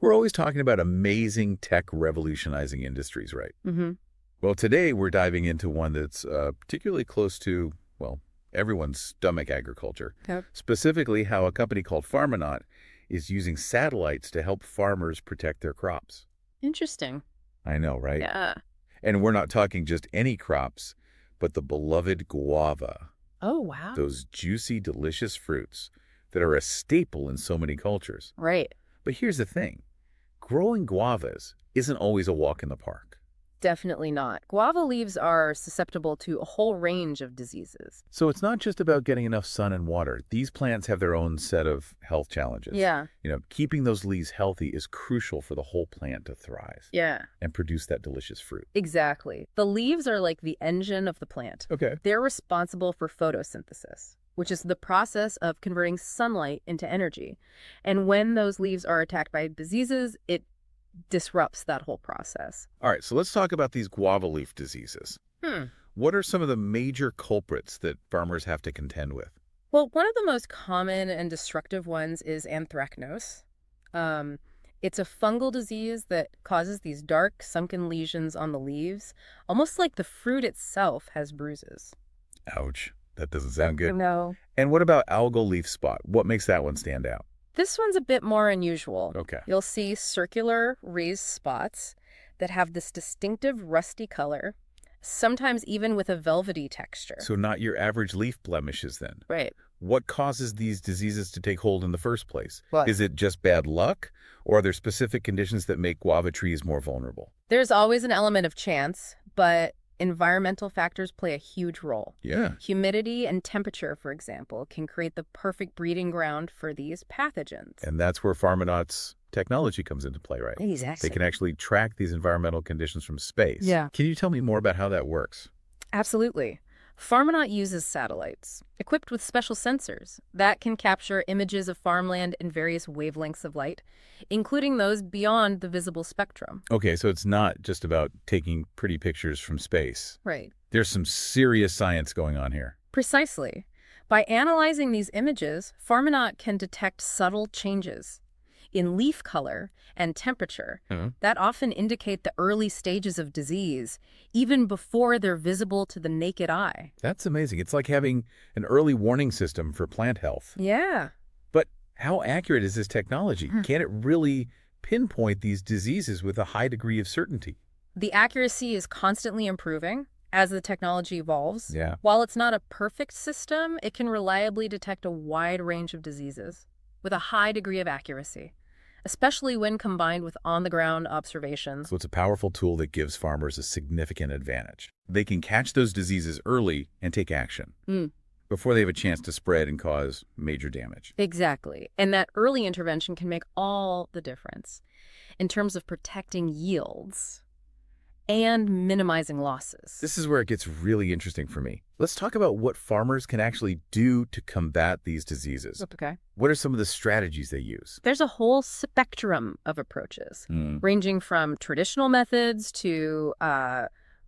We're always talking about amazing tech revolutionizing industries, right? Mm-hmm. Well, today we're diving into one that's particularly close to, well, everyone's stomach agriculture. Yep. Specifically, how a company called Farmonaut is using satellites to help farmers protect their crops. Interesting. I know, right? Yeah. And we're not talking just any crops, but the beloved guava, Oh, wow. those juicy, delicious fruits that are a staple in so many cultures. Right. But here's the thing. Growing guavas isn't always a walk in the park. Definitely not. Guava leaves are susceptible to a whole range of diseases. So it's not just about getting enough sun and water. These plants have their own set of health challenges. Yeah. Keeping those leaves healthy is crucial for the whole plant to thrive Yeah. and produce that delicious fruit. Exactly. The leaves are like the engine of the plant. Okay. They're responsible for photosynthesis, which is the process of converting sunlight into energy. And when those leaves are attacked by diseases, it disrupts that whole process. All right, so let's talk about these guava leaf diseases. What are some of the major culprits that farmers have to contend with? Well, one of the most common and destructive ones is anthracnose. It's a fungal disease that causes these dark, sunken lesions on the leaves, almost like the fruit itself has bruises. Ouch, that doesn't sound good. No. And what about algal leaf spot? What makes that one stand out? This one's a bit more unusual. Okay. You'll see circular raised spots that have this distinctive rusty color, sometimes even with a velvety texture. So not your average leaf blemishes then. Right. What causes these diseases to take hold in the first place? What? Is it just bad luck, or are there specific conditions that make guava trees more vulnerable? There's always an element of chance, but environmental factors play a huge role. Yeah. Humidity and temperature, for example, can create the perfect breeding ground for these pathogens. And that's where Farmonaut's technology comes into play, right? Exactly. They can actually track these environmental conditions from space. Yeah. Can you tell me more about how that works? Absolutely. Farmonaut uses satellites, equipped with special sensors, that can capture images of farmland in various wavelengths of light, including those beyond the visible spectrum. Okay, so it's not just about taking pretty pictures from space. Right. There's some serious science going on here. Precisely. By analyzing these images, Farmonaut can detect subtle changes in leaf color and temperature that often indicate the early stages of disease, even before they're visible to the naked eye. That's amazing. It's like having an early warning system for plant health. Yeah. But how accurate is this technology? Can it really pinpoint these diseases with a high degree of certainty? The accuracy is constantly improving as the technology evolves. Yeah. While it's not a perfect system, it can reliably detect a wide range of diseases with a high degree of accuracy, especially when combined with on-the-ground observations. So it's a powerful tool that gives farmers a significant advantage. They can catch those diseases early and take action before they have a chance to spread and cause major damage. Exactly. And that early intervention can make all the difference in terms of protecting yields and minimizing losses. This is where it gets really interesting for me. Let's talk about what farmers can actually do to combat these diseases. Okay. What are some of the strategies they use? There's a whole spectrum of approaches, ranging from traditional methods to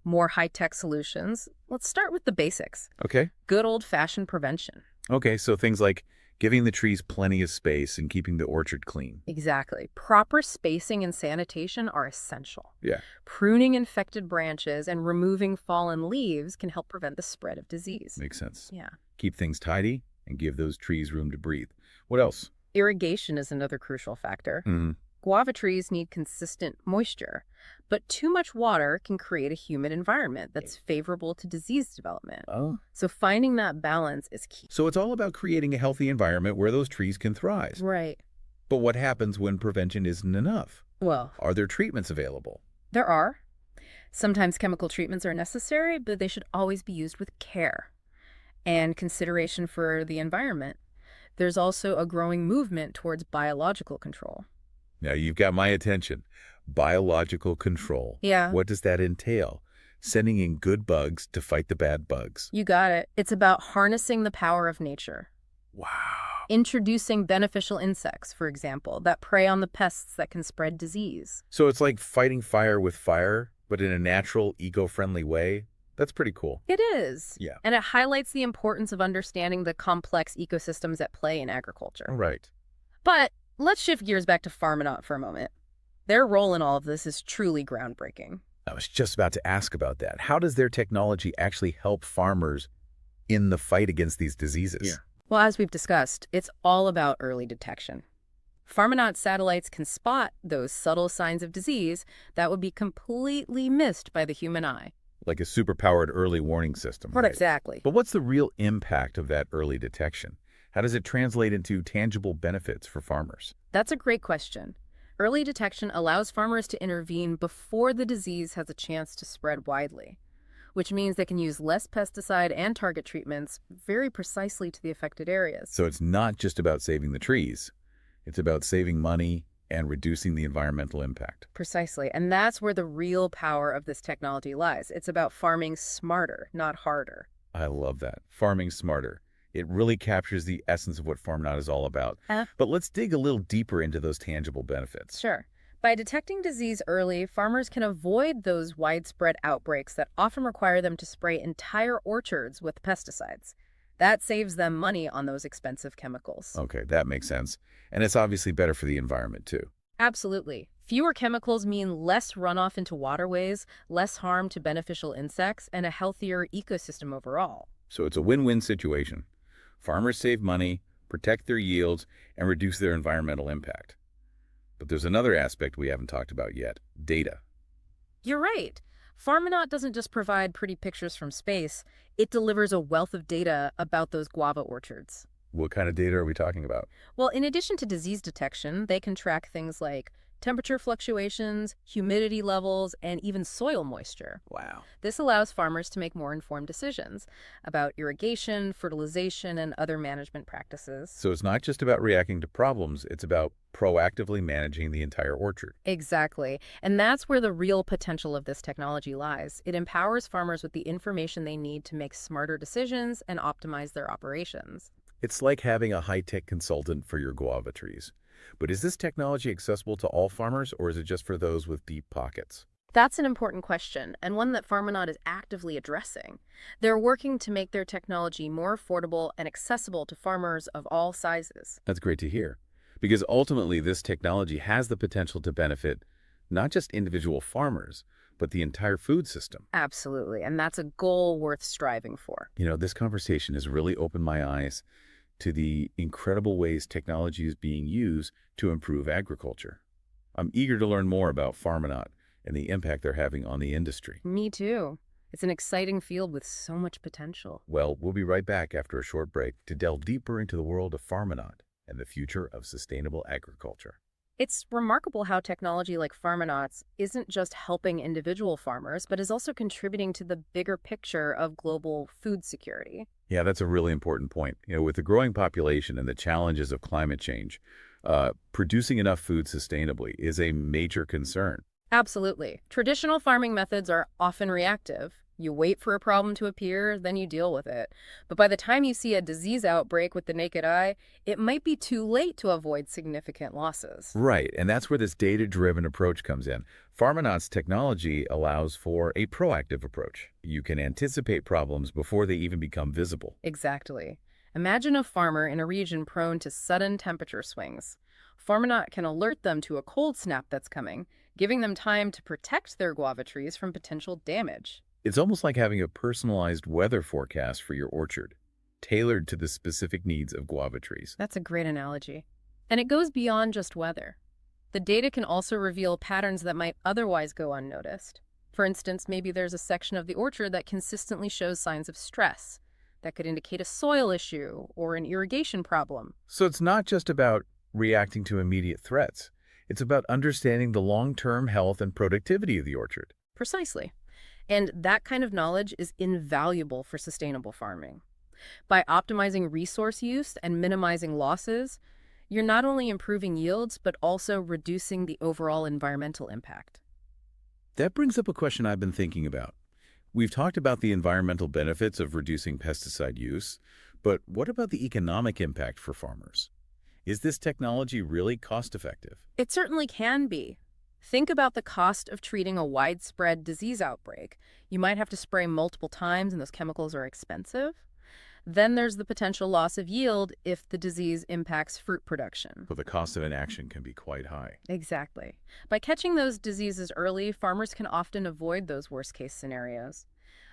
more high-tech solutions. Let's start with the basics. Okay. Good old-fashioned prevention. Okay, so things like giving the trees plenty of space and keeping the orchard clean. Exactly. Proper spacing and sanitation are essential. Yeah. Pruning infected branches and removing fallen leaves can help prevent the spread of disease. Makes sense. Yeah. Keep things tidy and give those trees room to breathe. What else? Irrigation is another crucial factor. Mm-hmm. Guava trees need consistent moisture, but too much water can create a humid environment that's favorable to disease development. Oh. So finding that balance is key. So it's all about creating a healthy environment where those trees can thrive. Right. But what happens when prevention isn't enough? Well, Are there treatments available? there are. Sometimes chemical treatments are necessary, but they should always be used with care and consideration for the environment. There's also a growing movement towards biological control. Now you've got my attention. Biological control. Yeah. What does that entail? Sending in good bugs to fight the bad bugs. You got it. It's about harnessing the power of nature. Wow. Introducing beneficial insects, for example, that prey on the pests that can spread disease. So it's like fighting fire with fire, but in a natural, eco-friendly way? That's pretty cool. It is. Yeah. And it highlights the importance of understanding the complex ecosystems at play in agriculture. Right. But let's shift gears back to Farmonaut for a moment. Their role in all of this is truly groundbreaking. I was just about to ask about that. How does their technology actually help farmers in the fight against these diseases? Yeah. Well, as we've discussed, it's all about early detection. Farmonaut satellites can spot those subtle signs of disease that would be completely missed by the human eye. Like a superpowered early warning system, right? Exactly. But what's the real impact of that early detection? How does it translate into tangible benefits for farmers? That's a great question. Early detection allows farmers to intervene before the disease has a chance to spread widely, which means they can use less pesticide and target treatments very precisely to the affected areas. So it's not just about saving the trees. It's about saving money and reducing the environmental impact. Precisely. And that's where the real power of this technology lies. It's about farming smarter, not harder. I love that. Farming smarter. It really captures the essence of what Farmonaut is all about. But let's dig a little deeper into those tangible benefits. Sure. By detecting disease early, farmers can avoid those widespread outbreaks that often require them to spray entire orchards with pesticides. That saves them money on those expensive chemicals. Okay, that makes sense. And it's obviously better for the environment, too. Absolutely. Fewer chemicals mean less runoff into waterways, less harm to beneficial insects, and a healthier ecosystem overall. So it's a win-win situation. Farmers save money, protect their yields, and reduce their environmental impact. But there's another aspect we haven't talked about yet: data. You're right. Farmonaut doesn't just provide pretty pictures from space, it delivers a wealth of data about those guava orchards. What kind of data are we talking about? Well, in addition to disease detection, they can track things like temperature fluctuations, humidity levels, and even soil moisture. Wow. This allows farmers to make more informed decisions about irrigation, fertilization, and other management practices. So it's not just about reacting to problems, it's about proactively managing the entire orchard. Exactly. And that's where the real potential of this technology lies. It empowers farmers with the information they need to make smarter decisions and optimize their operations. It's like having a high-tech consultant for your guava trees. But is this technology accessible to all farmers, or is it just for those with deep pockets? That's an important question, and one that Farmonaut is actively addressing. They're working to make their technology more affordable and accessible to farmers of all sizes. That's great to hear, because ultimately this technology has the potential to benefit not just individual farmers, but the entire food system. Absolutely, and that's a goal worth striving for. You know, this conversation has really opened my eyes to the incredible ways technology is being used to improve agriculture. I'm eager to learn more about Farmonaut and the impact they're having on the industry. Me too. It's an exciting field with so much potential. Well, we'll be right back after a short break to delve deeper into the world of Farmonaut and the future of sustainable agriculture. It's remarkable how technology like Farmonaut's isn't just helping individual farmers, but is also contributing to the bigger picture of global food security. Yeah, that's a really important point. You know, with the growing population and the challenges of climate change, producing enough food sustainably is a major concern. Absolutely. Traditional farming methods are often reactive. You wait for a problem to appear, then you deal with it. But by the time you see a disease outbreak with the naked eye, it might be too late to avoid significant losses. Right, and that's where this data-driven approach comes in. Farmonaut's technology allows for a proactive approach. You can anticipate problems before they even become visible. Exactly. Imagine a farmer in a region prone to sudden temperature swings. Farmonaut can alert them to a cold snap that's coming, giving them time to protect their guava trees from potential damage. It's almost like having a personalized weather forecast for your orchard, tailored to the specific needs of guava trees. That's a great analogy. And it goes beyond just weather. The data can also reveal patterns that might otherwise go unnoticed. For instance, maybe there's a section of the orchard that consistently shows signs of stress. That could indicate a soil issue or an irrigation problem. So it's not just about reacting to immediate threats. It's about understanding the long-term health and productivity of the orchard. Precisely. And that kind of knowledge is invaluable for sustainable farming. By optimizing resource use and minimizing losses, you're not only improving yields, but also reducing the overall environmental impact. That brings up a question I've been thinking about. We've talked about the environmental benefits of reducing pesticide use, but what about the economic impact for farmers? Is this technology really cost-effective? It certainly can be. Think about the cost of treating a widespread disease outbreak. You might have to spray multiple times and those chemicals are expensive. Then there's the potential loss of yield if the disease impacts fruit production. So the cost of inaction can be quite high. Exactly. By catching those diseases early, farmers can often avoid those worst-case scenarios.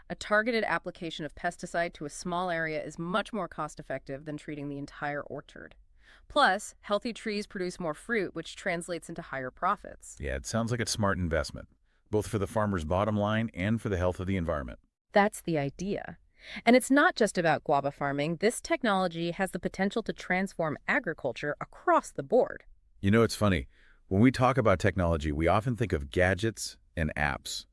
A targeted application of pesticide to a small area is much more cost-effective than treating the entire orchard. Plus, healthy trees produce more fruit, which translates into higher profits. Yeah, it sounds like a smart investment, both for the farmer's bottom line and for the health of the environment. That's the idea. And it's not just about guava farming. This technology has the potential to transform agriculture across the board. You know, it's funny. When we talk about technology, we often think of gadgets and apps.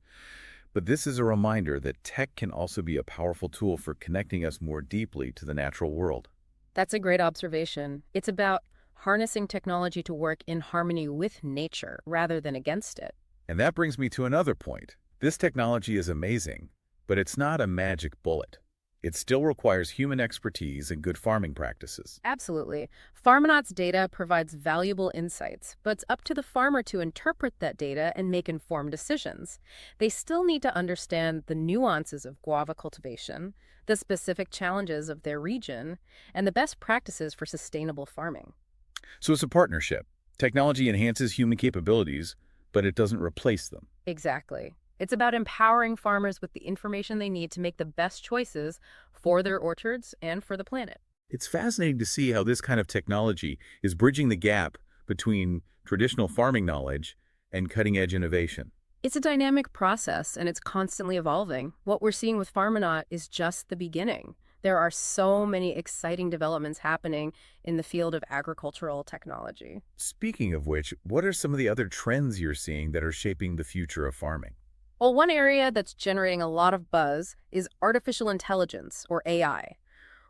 But this is a reminder that tech can also be a powerful tool for connecting us more deeply to the natural world. That's a great observation. It's about harnessing technology to work in harmony with nature rather than against it. And that brings me to another point. This technology is amazing, but it's not a magic bullet. It still requires human expertise and good farming practices. Absolutely. Farmonaut's data provides valuable insights, but it's up to the farmer to interpret that data and make informed decisions. They still need to understand the nuances of guava cultivation, the specific challenges of their region, and the best practices for sustainable farming. So it's a partnership. Technology enhances human capabilities, but it doesn't replace them. Exactly. It's about empowering farmers with the information they need to make the best choices for their orchards and for the planet. It's fascinating to see how this kind of technology is bridging the gap between traditional farming knowledge and cutting-edge innovation. It's a dynamic process, and it's constantly evolving. What we're seeing with Farmonaut is just the beginning. There are so many exciting developments happening in the field of agricultural technology. Speaking of which, what are some of the other trends you're seeing that are shaping the future of farming? Well, one area that's generating a lot of buzz is artificial intelligence, or AI.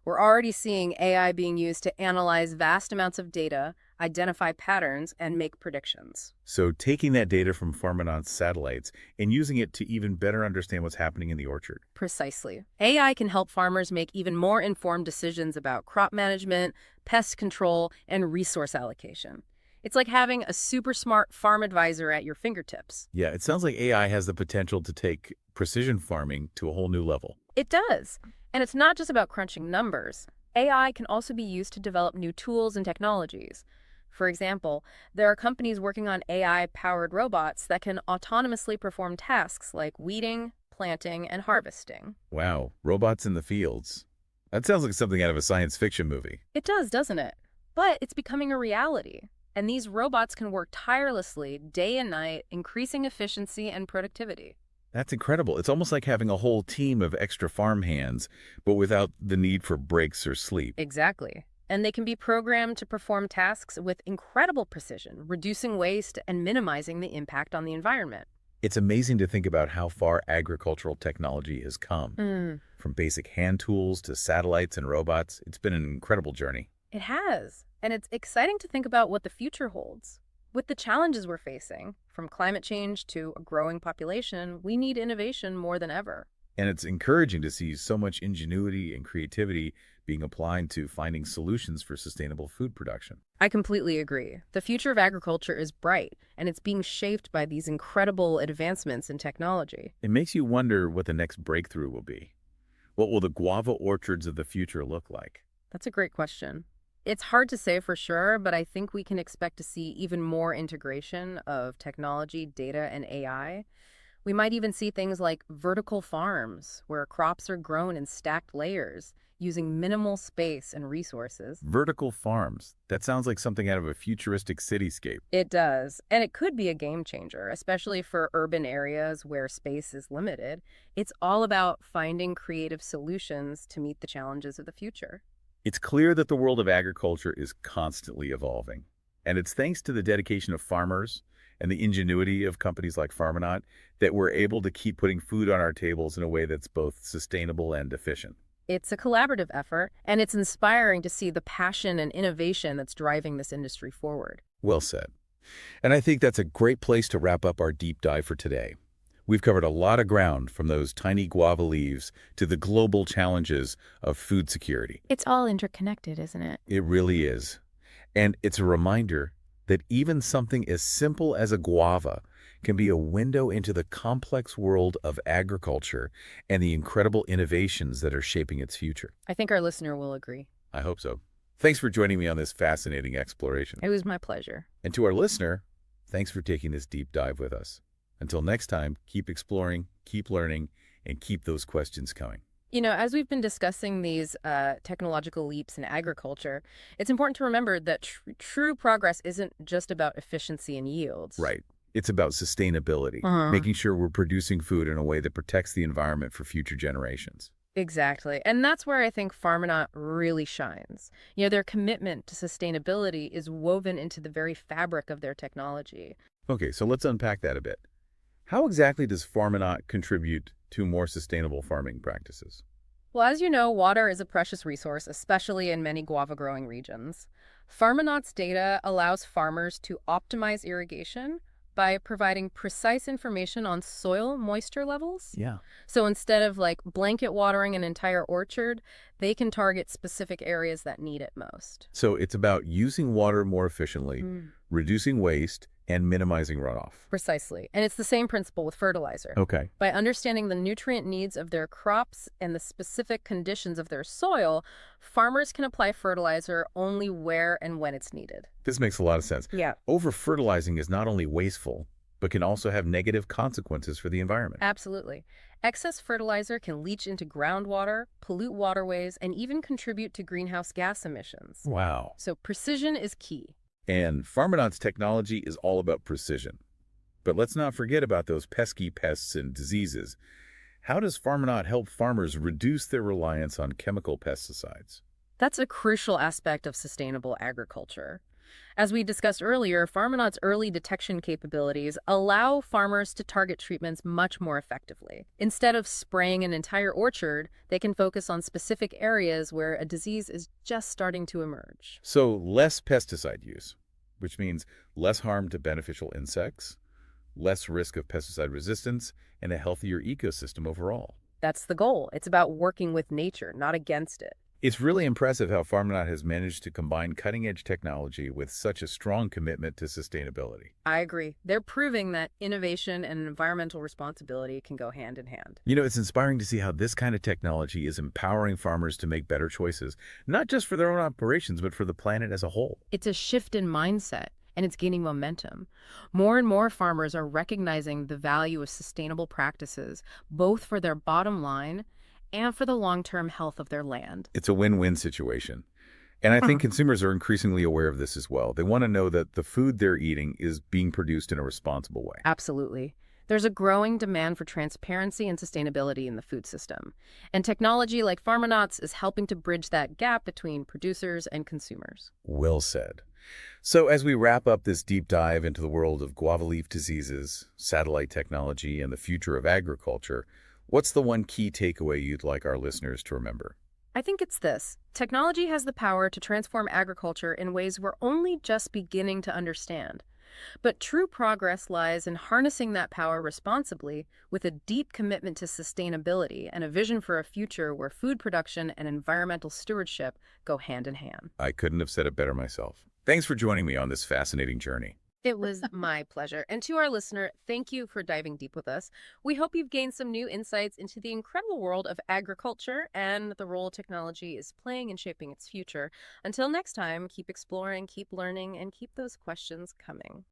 We're already seeing AI being used to analyze vast amounts of data, identify patterns, and make predictions. So taking that data from Farmonaut's satellites and using it to even better understand what's happening in the orchard. Precisely. AI can help farmers make even more informed decisions about crop management, pest control, and resource allocation. It's like having a super smart farm advisor at your fingertips. Yeah, it sounds like AI has the potential to take precision farming to a whole new level. It does. And it's not just about crunching numbers. AI can also be used to develop new tools and technologies. For example, there are companies working on AI-powered robots that can autonomously perform tasks like weeding, planting, and harvesting. Wow, robots in the fields. That sounds like something out of a science fiction movie. It does, doesn't it? But it's becoming a reality. And these robots can work tirelessly day and night, increasing efficiency and productivity. That's incredible. It's almost like having a whole team of extra farm hands, but without the need for breaks or sleep. Exactly. And they can be programmed to perform tasks with incredible precision, reducing waste and minimizing the impact on the environment. It's amazing to think about how far agricultural technology has come. From basic hand tools to satellites and robots, it's been an incredible journey. It has. And it's exciting to think about what the future holds. With the challenges we're facing, from climate change to a growing population, we need innovation more than ever. And it's encouraging to see so much ingenuity and creativity being applied to finding solutions for sustainable food production. I completely agree. The future of agriculture is bright, and it's being shaped by these incredible advancements in technology. It makes you wonder what the next breakthrough will be. What will the guava orchards of the future look like? That's a great question. It's hard to say for sure, but I think we can expect to see even more integration of technology, data, and AI. We might even see things like vertical farms, where crops are grown in stacked layers, using minimal space and resources. Vertical farms. That sounds like something out of a futuristic cityscape. It does, and it could be a game changer, especially for urban areas where space is limited. It's all about finding creative solutions to meet the challenges of the future. It's clear that the world of agriculture is constantly evolving, and it's thanks to the dedication of farmers and the ingenuity of companies like Farmonaut that we're able to keep putting food on our tables in a way that's both sustainable and efficient. It's a collaborative effort, and it's inspiring to see the passion and innovation that's driving this industry forward. Well said. And I think that's a great place to wrap up our deep dive for today. We've covered a lot of ground, from those tiny guava leaves to the global challenges of food security. It's all interconnected, isn't it? It really is. And it's a reminder that even something as simple as a guava can be a window into the complex world of agriculture and the incredible innovations that are shaping its future. I think our listener will agree. I hope so. Thanks for joining me on this fascinating exploration. It was my pleasure. And to our listener, thanks for taking this deep dive with us. Until next time, keep exploring, keep learning, and keep those questions coming. You know, as we've been discussing these technological leaps in agriculture, it's important to remember that true progress isn't just about efficiency and yields. Right. It's about sustainability, Uh-huh. making sure we're producing food in a way that protects the environment for future generations. Exactly. And that's where I think Farmonaut really shines. You know, their commitment to sustainability is woven into the very fabric of their technology. Okay, so let's unpack that a bit. How exactly does Farmonaut contribute to more sustainable farming practices? Well, as you know, water is a precious resource, especially in many guava growing regions. Farmonaut's data allows farmers to optimize irrigation by providing precise information on soil moisture levels. Yeah. So instead of like blanket watering an entire orchard, they can target specific areas that need it most. So it's about using water more efficiently, reducing waste, and minimizing runoff. Precisely. And it's the same principle with fertilizer. Okay. By understanding the nutrient needs of their crops and the specific conditions of their soil, farmers can apply fertilizer only where and when it's needed. This makes a lot of sense. Yeah. Over-fertilizing is not only wasteful, but can also have negative consequences for the environment. Absolutely. Excess fertilizer can leach into groundwater, pollute waterways, and even contribute to greenhouse gas emissions. Wow. So precision is key. And Farmonaut's technology is all about precision. But let's not forget about those pesky pests and diseases. How does Farmonaut help farmers reduce their reliance on chemical pesticides? That's a crucial aspect of sustainable agriculture. As we discussed earlier, Farmonaut's early detection capabilities allow farmers to target treatments much more effectively. Instead of spraying an entire orchard, they can focus on specific areas where a disease is just starting to emerge. So less pesticide use, which means less harm to beneficial insects, less risk of pesticide resistance, and a healthier ecosystem overall. That's the goal. It's about working with nature, not against it. It's really impressive how Farmonaut has managed to combine cutting-edge technology with such a strong commitment to sustainability. I agree. They're proving that innovation and environmental responsibility can go hand in hand. You know, it's inspiring to see how this kind of technology is empowering farmers to make better choices, not just for their own operations, but for the planet as a whole. It's a shift in mindset, and it's gaining momentum. More and more farmers are recognizing the value of sustainable practices, both for their bottom line and for the long-term health of their land. It's a win-win situation. And I think consumers are increasingly aware of this as well. They want to know that the food they're eating is being produced in a responsible way. Absolutely. There's a growing demand for transparency and sustainability in the food system. And technology like Farmonaut's is helping to bridge that gap between producers and consumers. Well said. So as we wrap up this deep dive into the world of guava leaf diseases, satellite technology, and the future of agriculture, what's the one key takeaway you'd like our listeners to remember? I think it's this. Technology has the power to transform agriculture in ways we're only just beginning to understand. But true progress lies in harnessing that power responsibly with a deep commitment to sustainability and a vision for a future where food production and environmental stewardship go hand in hand. I couldn't have said it better myself. Thanks for joining me on this fascinating journey. It was my pleasure. And to our listener, thank you for diving deep with us. We hope you've gained some new insights into the incredible world of agriculture and the role technology is playing in shaping its future. Until next time, keep exploring, keep learning, and keep those questions coming.